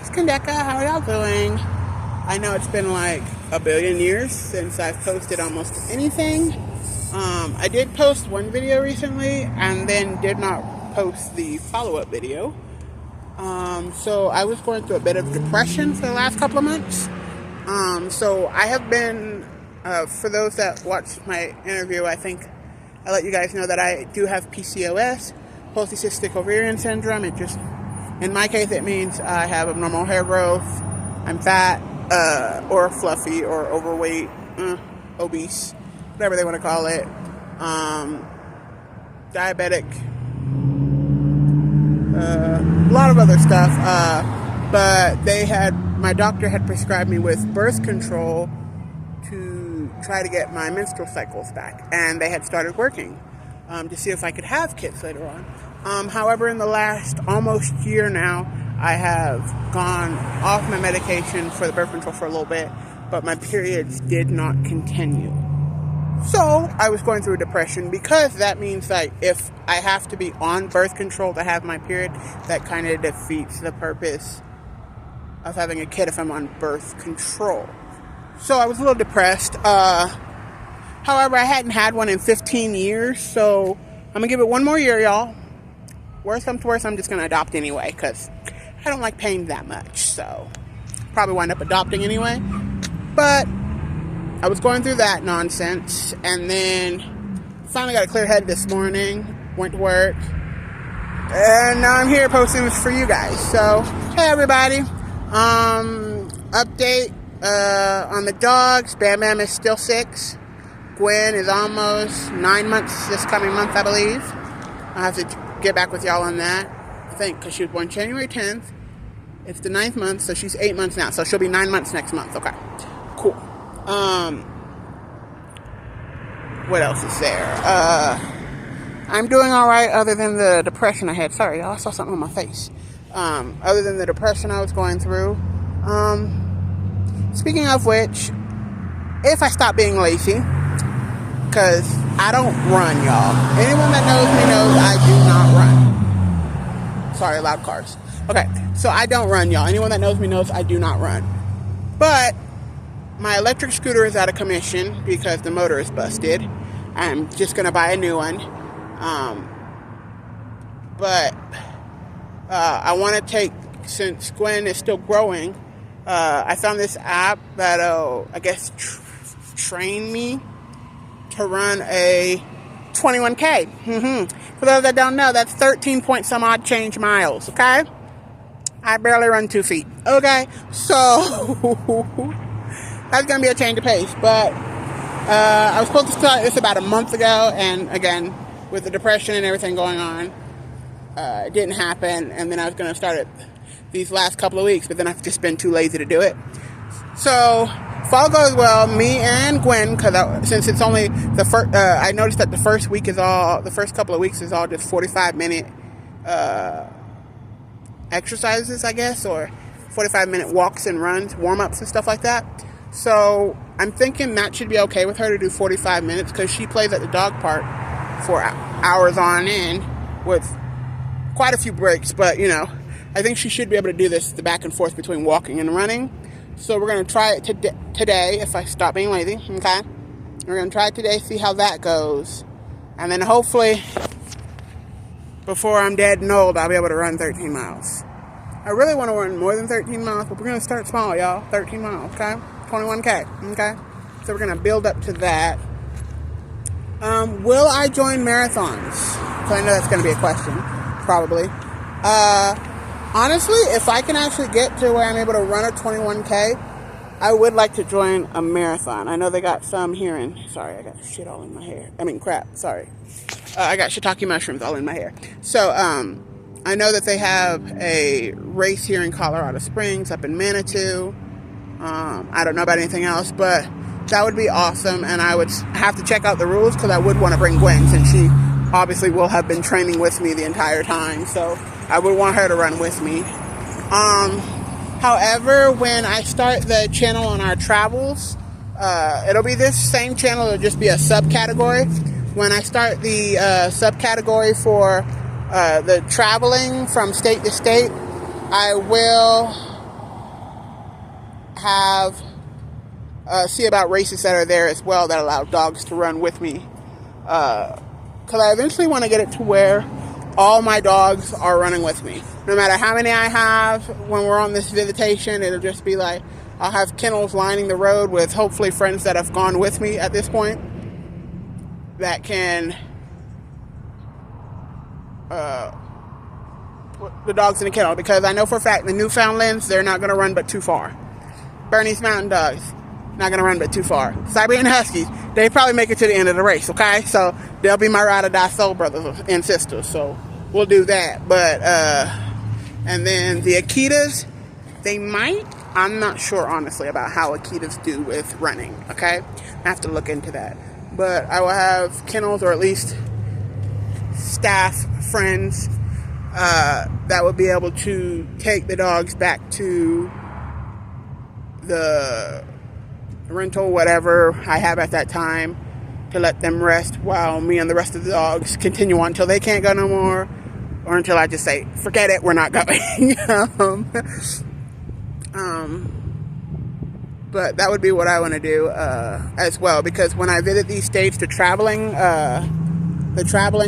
it's Kandeka. How are y'all doing? I know it's been like a billion years since I've posted almost anything. I did post one video recently and then did not post the follow-up video. So I was going through a bit of depression for the last couple of months. So I have been, for those that watched my interview, I think I let you guys know that I do have PCOS, polycystic ovarian syndrome. It just, in my case, it means I have abnormal hair growth, I'm fat, or fluffy, or overweight, obese, whatever they want to call it, diabetic, a lot of other stuff, but my doctor had prescribed me with birth control to try to get my menstrual cycles back, and they had started working to see if I could have kids later on. However, in the last almost year now, I have gone off my medication for the birth control for a little bit, but my periods did not continue. So I was going through a depression because that means that if I have to be on birth control to have my period, that kind of defeats the purpose of having a kid if I'm on birth control. So I was a little depressed. However, I hadn't had one in 15 years, so I'm going to give it one more year, y'all. Worst comes to worst, I'm just going to adopt anyway, because I don't like paying that much, so probably wind up adopting anyway. But I was going through that nonsense, and then finally got a clear head this morning, went to work, and now I'm here posting this for you guys. So, hey everybody, update on the dogs. Bam Bam is still 6. Gwen is almost 9 months this coming month, I believe. I'll have to get back with y'all on that, I think, because she was born January 10th. It's the 9th month, so she's 8 months now, so she'll be 9 months next month. Okay, cool. What else is there? I'm doing all right other than the depression I had. Sorry, y'all, I saw something on my face. Other than the depression I was going through. Speaking of which, if I stop being lazy, because I don't run, y'all. Anyone that knows me knows I do not run. Sorry, loud cars. Okay, so I don't run, y'all. Anyone that knows me knows I do not run. But my electric scooter is out of commission because the motor is busted. I'm just going to buy a new one. But I want to take, since Gwen is still growing, I found this app that'll, I guess, train me to run a 21K. For those that don't know, that's 13 point some odd change miles, okay? I barely run 2 feet, okay? So that's going to be a change of pace, but I was supposed to start this about a month ago, and again, with the depression and everything going on, it didn't happen, and then I was going to start it these last couple of weeks, but then I've just been too lazy to do it. So if all goes well, me and Gwen, because since it's only the first, I noticed that the first couple of weeks is all just 45-minute exercises, I guess, or 45-minute walks and runs, warm-ups and stuff like that. So I'm thinking that should be okay with her to do 45 minutes, because she plays at the dog park for hours on end with quite a few breaks, but you know, I think she should be able to do this, the back and forth between walking and running. So we're going to try it today if I stop being lazy, okay? We're going to try it today, see how that goes. And then hopefully, before I'm dead and old, I'll be able to run 13 miles. I really want to run more than 13 miles, but we're going to start small, y'all. 13 miles, okay? 21K, okay? So we're going to build up to that. Will I join marathons? So I know that's going to be a question, probably. Honestly, if I can actually get to where I'm able to run a 21K, I would like to join a marathon. I know they got some here in... Sorry, I got shit all in my hair. I mean, crap, sorry. I got shiitake mushrooms all in my hair. So, I know that they have a race here in Colorado Springs, up in Manitou. I don't know about anything else, but that would be awesome, and I would have to check out the rules, because I would want to bring Gwen, since she obviously will have been training with me the entire time, so I would want her to run with me. However, when I start the channel on our travels, it'll be this same channel, it'll just be a subcategory. When I start the subcategory for the traveling from state to state, I will have see about races that are there as well that allow dogs to run with me. Because I eventually want to get it to where all my dogs are running with me. No matter how many I have, when we're on this visitation, it'll just be like, I'll have kennels lining the road with hopefully friends that have gone with me at this point that can put the dogs in the kennel, because I know for a fact the Newfoundlands, they're not going to run but too far. Bernese Mountain Dogs, not going to run but too far. Siberian Huskies, they probably make it to the end of the race, okay? So they'll be my ride or die soul brothers and sisters, so we'll do that. But and then the Akitas, they might, I'm not sure honestly about how Akitas do with running, okay? I have to look into that. But I will have kennels, or at least staff, friends, that will be able to take the dogs back to the rental, whatever I have at that time, to let them rest while me and the rest of the dogs continue on until they can't go no more, or until I just say, forget it, we're not going. But that would be what I want to do as well, because when I visit these states, the traveling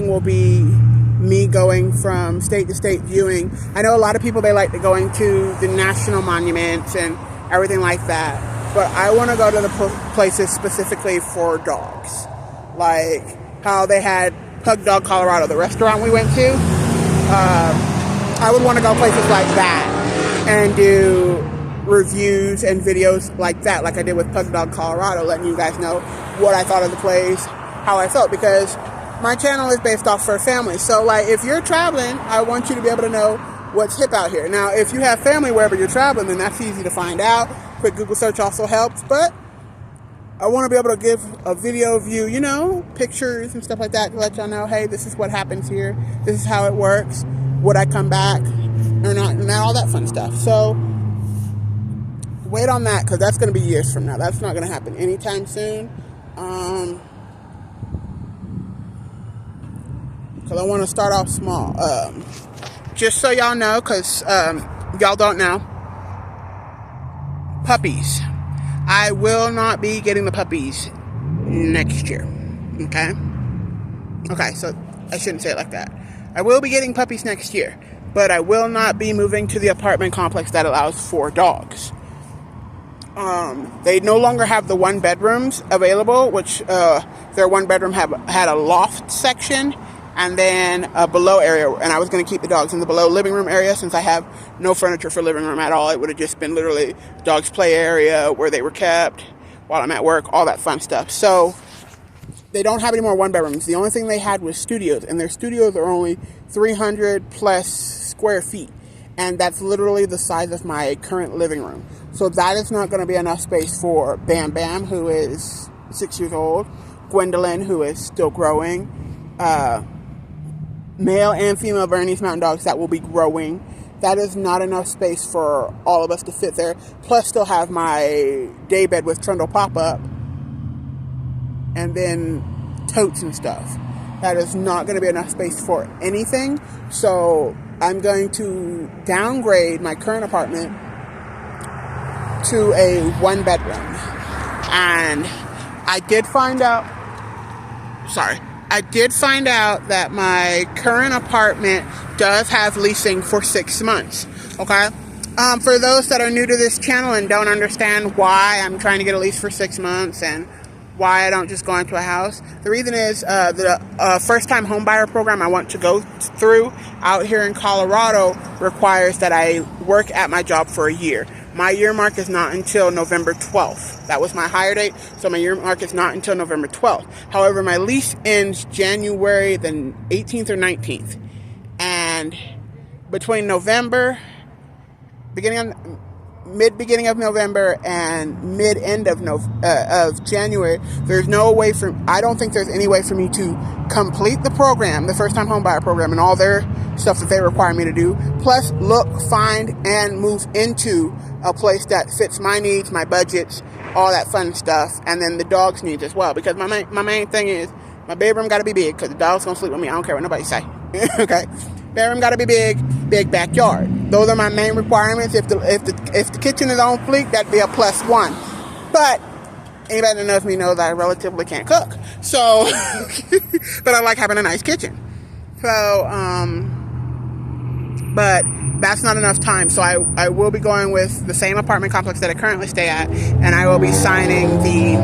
will be me going from state to state viewing. I know a lot of people, they like to going to the national monuments and everything like that, but I want to go to the places specifically for dogs, like how they had Pug Dog Colorado, the restaurant we went to. I would want to go places like that and do reviews and videos like that, like I did with Pug Dog Colorado, letting you guys know what I thought of the place, how I felt, because my channel is based off for family. So like, if you're traveling, I want you to be able to know what's hip out here. Now, if you have family wherever you're traveling, then that's easy to find out. Quick Google search also helps, but I want to be able to give a video view, you know, pictures and stuff like that, to let y'all know, hey, this is what happens here, this is how it works, would I come back or not, and all that fun stuff. So wait on that, because that's going to be years from now. That's not going to happen anytime soon. Because I want to start off small. Just so y'all know, because y'all don't know, puppies. I will not be getting the puppies next year. Okay? Okay, so I shouldn't say it like that. I will be getting puppies next year, but I will not be moving to the apartment complex that allows 4 dogs. They no longer have the 1 bedrooms available, which their 1 bedroom had a loft section and then a below area, and I was going to keep the dogs in the below living room area since I have no furniture for living room at all. It would have just been literally dogs play area where they were kept while I'm at work, all that fun stuff. So they don't have any more 1 bedrooms. The only thing they had was studios, and their studios are only 300 plus square feet, and that's literally the size of my current living room. So that is not going to be enough space for Bam Bam, who is 6 years old, Gwendolyn, who is still growing, male and female Bernese Mountain Dogs that will be growing. That is not enough space for all of us to fit there. Plus, still have my day bed with Trundle pop-up, and then totes and stuff. That is not going to be enough space for anything. So I'm going to downgrade my current apartment to a 1 bedroom. And I did find out that my current apartment does have leasing for 6 months. Okay? For those that are new to this channel and don't understand why I'm trying to get a lease for 6 months and why I don't just go into a house, the reason is the first-time homebuyer program I want to go through out here in Colorado requires that I work at my job for a year. My year mark is not until November 12th. That was my hire date, so my year mark is not until November 12th. However, my lease ends January the 18th or 19th. And between November, mid-beginning of November and mid-end of January, there's no way I don't think there's any way for me to complete the program, the first-time homebuyer program, and all their stuff that they require me to do, plus look, find, and move into a place that fits my needs, my budgets, all that fun stuff, and then the dog's needs as well, because my main thing is, my bedroom got to be big, because the dog's going to sleep with me, I don't care what nobody say, okay? Bedroom got to be big backyard. those are my main requirements. If the kitchen is on fleek, that'd be a +1. But anybody that knows me knows I relatively can't cook. So, but I like having a nice kitchen. So, but that's not enough time. So I will be going with the same apartment complex that I currently stay at, and I will be signing the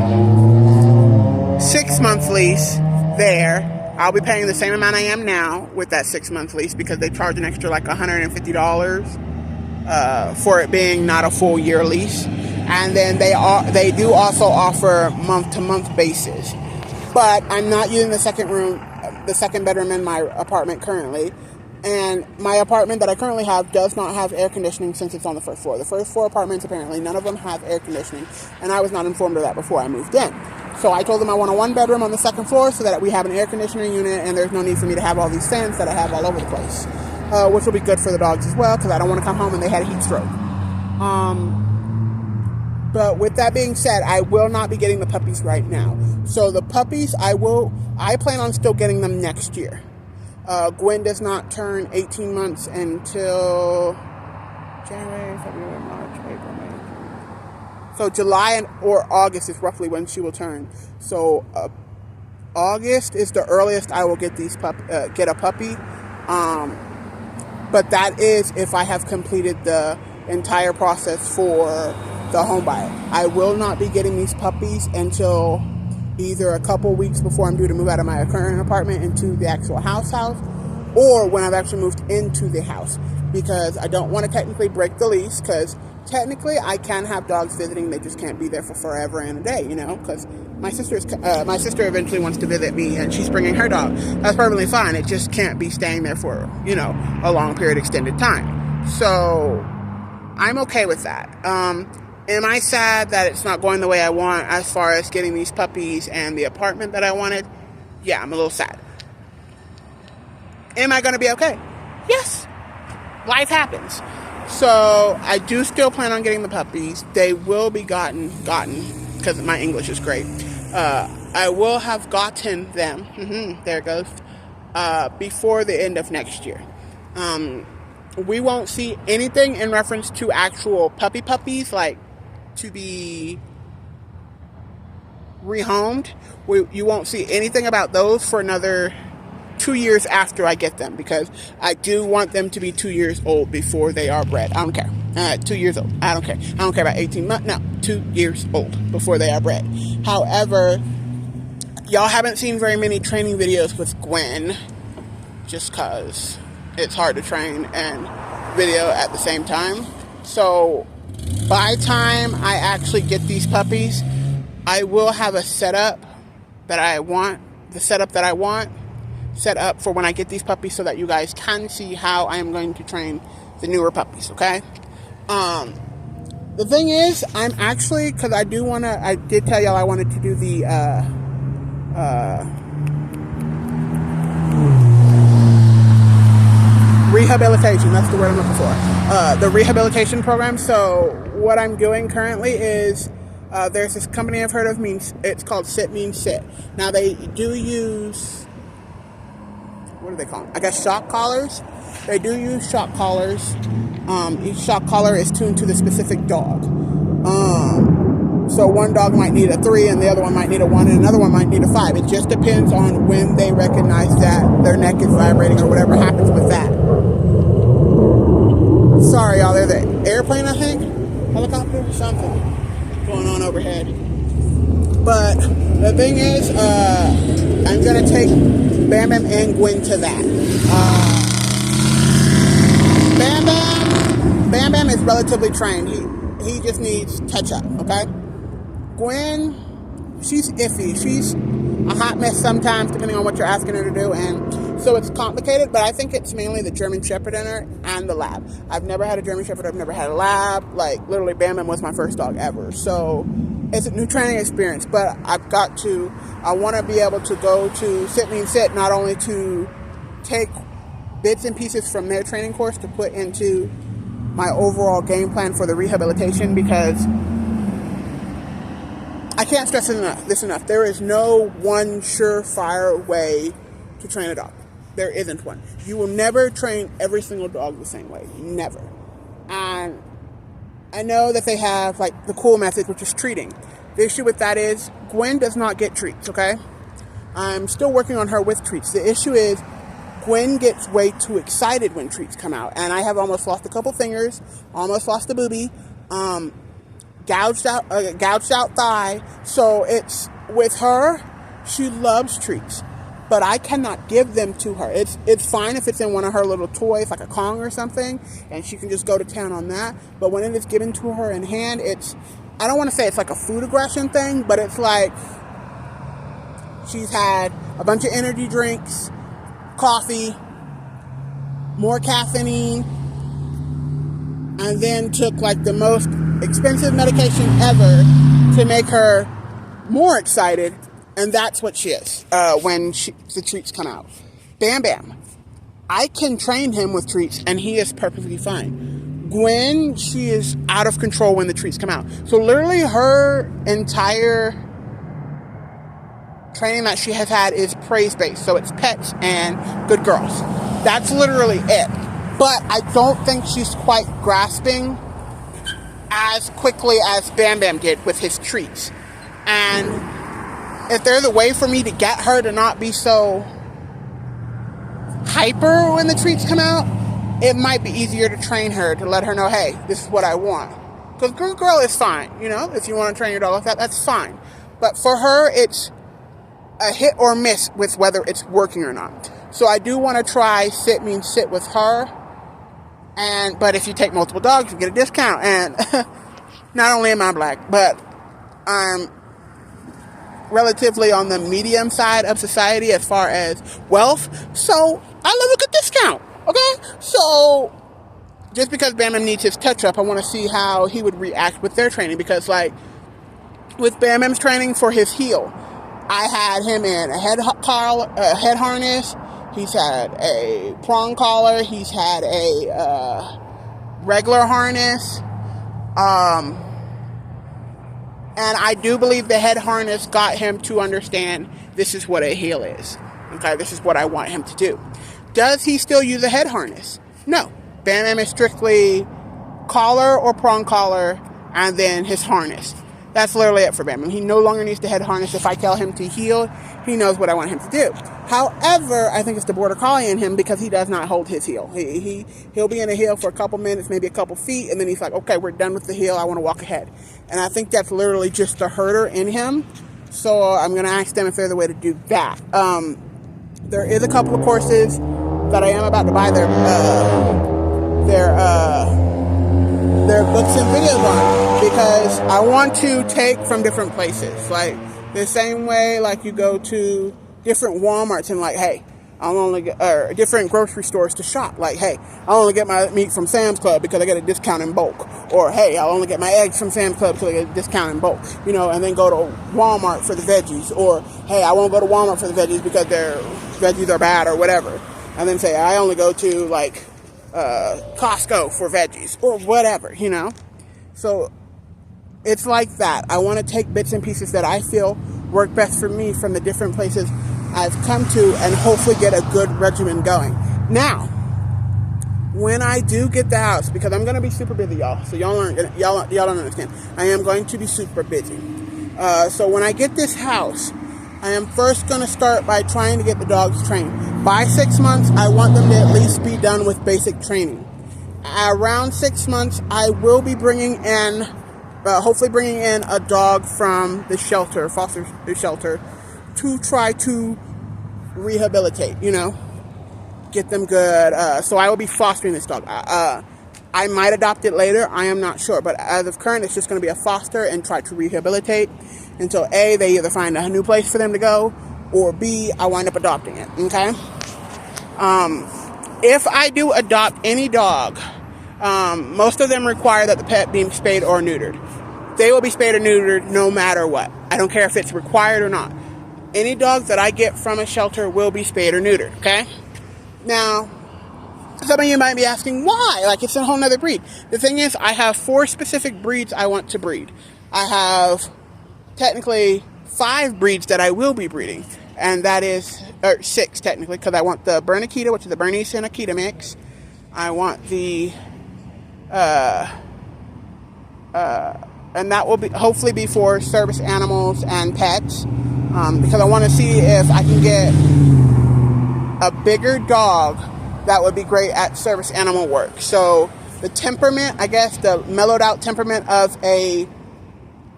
6-month lease there. I'll be paying the same amount I am now with that 6-month lease because they charge an extra like $150 for it being not a full year lease. And then they do also offer month-to-month basis. But I'm not using the second bedroom in my apartment currently. And my apartment that I currently have does not have air conditioning since it's on the first floor. The first 4 apartments, apparently, none of them have air conditioning. And I was not informed of that before I moved in. So I told them I want a 1-bedroom on the second floor so that we have an air conditioning unit and there's no need for me to have all these fans that I have all over the place. Which will be good for the dogs as well, because I don't want to come home and they had a heat stroke. But with that being said, I will not be getting the puppies right now. So the puppies, I plan on still getting them next year. Gwen does not turn 18 months until January, February, March, April, May. So July or August is roughly when she will turn. So August is the earliest I will get get a puppy. But that is if I have completed the entire process for the home buyer. I will not be getting these puppies until either a couple weeks before I'm due to move out of my current apartment into the actual house, or when I've actually moved into the house, because I don't want to technically break the lease, because technically I can have dogs visiting, they just can't be there for forever and a day, because my sister eventually wants to visit me and she's bringing her dog. That's perfectly fine. It just can't be staying there for, a long period, extended time. So I'm okay with that. Am I sad that it's not going the way I want as far as getting these puppies and the apartment that I wanted? Yeah, I'm a little sad. Am I going to be okay? Yes. Life happens. So I do still plan on getting the puppies. They will be gotten, because my English is great. I will have gotten them, there it goes, before the end of next year. We won't see anything in reference to actual puppies, like to be rehomed. You won't see anything about those for another 2 years after I get them, because I do want them to be 2 years old before they are bred. I don't care. 2 years old. I don't care. I don't care about 18 months. No, 2 years old before they are bred. However, y'all haven't seen very many training videos with Gwen, just because it's hard to train and video at the same time. So by the time I actually get these puppies, I will have a setup that I want, set up for when I get these puppies, so that you guys can see how I am going to train the newer puppies, okay? The thing is, I'm actually, because I did tell y'all I wanted to do the rehabilitation. That's the word I'm looking for. The rehabilitation program. So what I'm doing currently is there's this company I've heard of. It's called Sit Means Sit. Now they do use, what do they call them? I guess shock collars. They do use shock collars. Each shock collar is tuned to the specific dog. So one dog might need a 3 and the other one might need a 1 and another one might need a 5. It just depends on when they recognize that their neck is vibrating or whatever happens with that. Sorry, y'all. There's an airplane, I think. Helicopter? Something going on overhead. But the thing is, I'm going to take Bam Bam and Gwen to that. Bam Bam is relatively trained. He just needs touch up, okay? Gwen, she's iffy. She's a hot mess sometimes, depending on what you're asking her to do, and so it's complicated, but I think it's mainly the German Shepherd in her and the Lab. I've never had a German Shepherd. I've never had a Lab. Like, literally, Bam Bam was my first dog ever. So it's a new training experience, but I want to be able to go to Sit Means Sit, not only to take bits and pieces from their training course to put into my overall game plan for the rehabilitation, because I can't stress this enough. There is no one surefire way to train a dog. There isn't one. You will never train every single dog the same way. Never. And I know that they have like the cool method, which is treating. The issue with that is Gwen does not get treats, okay? I'm still working on her with treats. The issue is Gwen gets way too excited when treats come out. And I have almost lost a couple fingers, almost lost a booby, gouged out thigh. So it's with her, she loves treats. But I cannot give them to her. It's fine if it's in one of her little toys, like a Kong or something, and she can just go to town on that. But when it is given to her in hand, I don't want to say it's like a food aggression thing, but it's like she's had a bunch of energy drinks, coffee, more caffeine, and then took like the most expensive medication ever to make her more excited. And that's what she is when the treats come out. Bam Bam. I can train him with treats, and he is perfectly fine. Gwen, she is out of control when the treats come out. So literally her entire training that she has had is praise-based. So it's pets and good girls. That's literally it. But I don't think she's quite grasping as quickly as Bam Bam did with his treats. And if there's a way for me to get her to not be so hyper when the treats come out, it might be easier to train her, to let her know, hey, this is what I want. Because good girl is fine, if you want to train your dog like that, that's fine. But for her, it's a hit or miss with whether it's working or not. So I do want to try sit with her. But if you take multiple dogs, you get a discount. And not only am I black, but I'm relatively on the medium side of society as far as wealth, so I love a good discount, okay? So just because Bam Bam needs his touch-up, I want to see how he would react with their training, because like with Bam Bam's training for his heel, I had him in a head harness, he's had a prong collar, he's had a regular harness, and I do believe the head harness got him to understand this is what a heel is. Okay, this is what I want him to do. Does he still use a head harness? No. Bam Bam is strictly collar or prong collar and then his harness. That's literally it for Bam Bam. He no longer needs the head harness. If I tell him to heel, he knows what I want him to do. However, I think it's the border collie in him because he does not hold his heel. He'll be in a heel for a couple minutes, maybe a couple feet, and then he's like, okay, we're done with the heel. I want to walk ahead. And I think that's literally just the herder in him. So I'm going to ask them if there's a way to do that. There is a couple of courses that I am about to buy their books and videos on, because I want to take from different places. Like the same way like you go to different Walmarts and like, hey, I'll only get, or different grocery stores to shop. Like, hey, I'll only get my meat from Sam's Club because I get a discount in bulk. Or, hey, I'll only get my eggs from Sam's Club because I get a discount in bulk. And then go to Walmart for the veggies. Or, hey, I won't go to Walmart for the veggies because their veggies are bad or whatever. And then say, I only go to, like, Costco for veggies. Or whatever, So, it's like that. I want to take bits and pieces that I feel work best for me from the different places I've come to and hopefully get a good regimen going. Now, when I do get the house, because I'm going to be super busy, y'all, so y'all don't understand. I am going to be super busy. So when I get this house, I am first going to start by trying to get the dogs trained. By 6 months, I want them to at least be done with basic training. Around 6 months, I will be hopefully bringing in a dog from the shelter, foster shelter, to try to rehabilitate, get them good. So I will be fostering this dog. I might adopt it later. I am not sure. But as of current, it's just going to be a foster and try to rehabilitate until A, they either find a new place for them to go, or B, I wind up adopting it. Okay? If I do adopt any dog, most of them require that the pet be spayed or neutered. They will be spayed or neutered no matter what. I don't care if it's required or not. Any dogs that I get from a shelter will be spayed or neutered, okay? Now, some of you might be asking, why? Like, it's a whole nother breed. The thing is, I have 4 specific breeds I want to breed. I have, technically, 5 breeds that I will be breeding. And that is, or 6, technically, because I want the Bern Akita, which is the Bernese and Akita mix. I want the and that will be hopefully be for service animals and pets, because I want to see if I can get a bigger dog that would be great at service animal work. So the temperament, I guess, the mellowed out temperament of a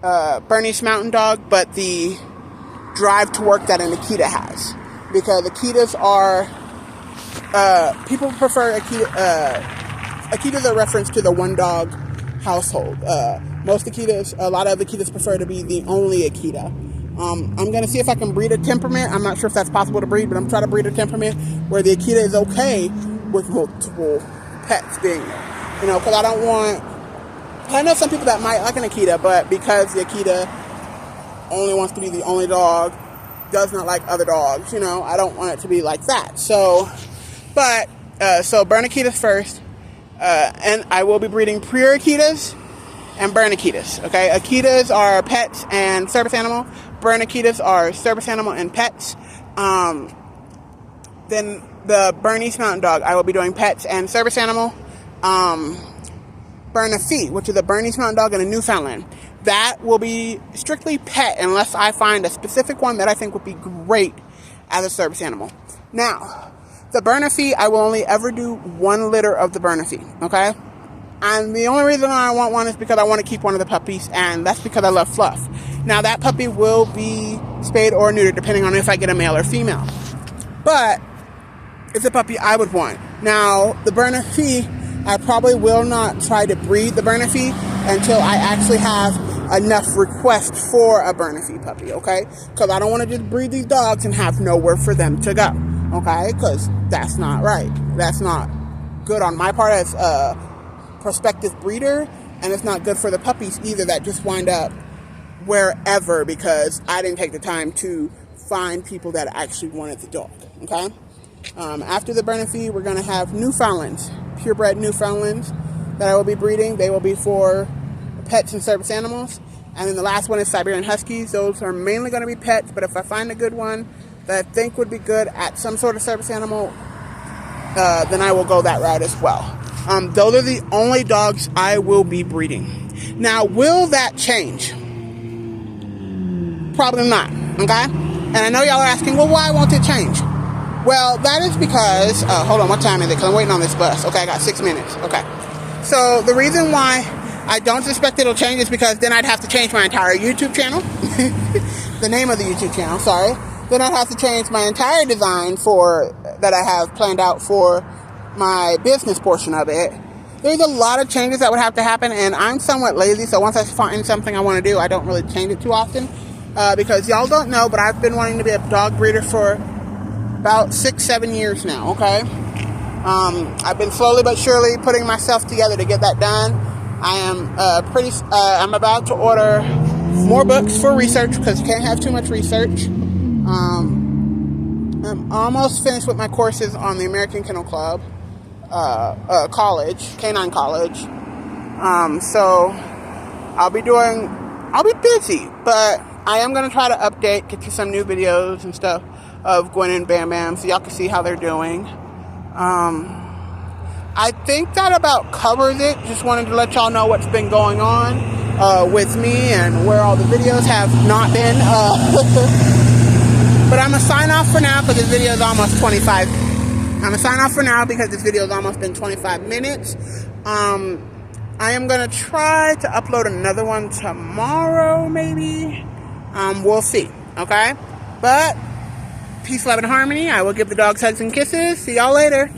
Bernese Mountain Dog, but the drive to work that an Akita has, because Akitas are people prefer Akitas are reference to the one dog household. Most Akitas, a lot of Akitas prefer to be the only Akita. I'm going to see if I can breed a temperament. I'm not sure if that's possible to breed, but I'm trying to breed a temperament where the Akita is okay with multiple pets being there. You know, because I don't want... I know some people that might like an Akita, but because the Akita only wants to be the only dog, does not like other dogs, you know, I don't want it to be like that. So, but, so burn Akitas first, and I will be breeding pure Akitas and burn Akitas, okay? Akitas are pets and service animal. Burn Akitas are service animal and pets. Then the Bernese Mountain Dog, I will be doing pets and service animal. Bernafee, which is a Bernese Mountain Dog and a Newfoundland. That will be strictly pet unless I find a specific one that I think would be great as a service animal. Now, the Bernafee, I will only ever do 1 litter of the Bernafee, okay? And the only reason I want one is because I want to keep one of the puppies, and that's because I love Fluff. Now, that puppy will be spayed or neutered depending on if I get a male or female. But it's a puppy I would want. Now, the Bernafee, I probably will not try to breed the Bernafee until I actually have enough requests for a Bernafee puppy, okay? Because I don't want to just breed these dogs and have nowhere for them to go, okay? Because that's not right. That's not good on my part as a prospective breeder, and it's not good for the puppies either that just wind up wherever because I didn't take the time to find people that actually wanted the dog, okay? After the Bernafee, we're going to have Newfoundlands, purebred Newfoundlands that I will be breeding. They will be for pets and service animals. And then the last one is Siberian Huskies. Those are mainly going to be pets, but if I find a good one that I think would be good at some sort of service animal, then I will go that route as well. Those are the only dogs I will be breeding. Now, will that change? Probably not, okay? And I know y'all are asking, well, why won't it change? Well, that is because, hold on, what time is it? Because I'm waiting on this bus. Okay, I got 6 minutes. Okay. So the reason why I don't suspect it'll change is because then I'd have to change my entire YouTube channel. The name of the YouTube channel, sorry. Then I'd have to change my entire design that I have planned out for my business portion of it. There's a lot of changes that would have to happen, and I'm somewhat lazy, so once I find something I want to do, I don't really change it too often. Because y'all don't know, but I've been wanting to be a dog breeder for about 6-7 years now, okay? I've been slowly but surely putting myself together to get that done. I am I'm about to order more books for research because you can't have too much research. I'm almost finished with my courses on the American Kennel Club college, Canine College. So I'll be busy, but I am going to try to get you some new videos and stuff of Gwen and Bam Bam so y'all can see how they're doing. I think that about covers it. Just wanted to let y'all know what's been going on with me and where all the videos have not been. But I'm going to sign off for now because this video is almost 25. I'm going to sign off for now because this video has almost been 25 minutes. I am going to try to upload another one tomorrow, maybe. We'll see, okay? But peace, love, and harmony. I will give the dogs hugs and kisses. See y'all later.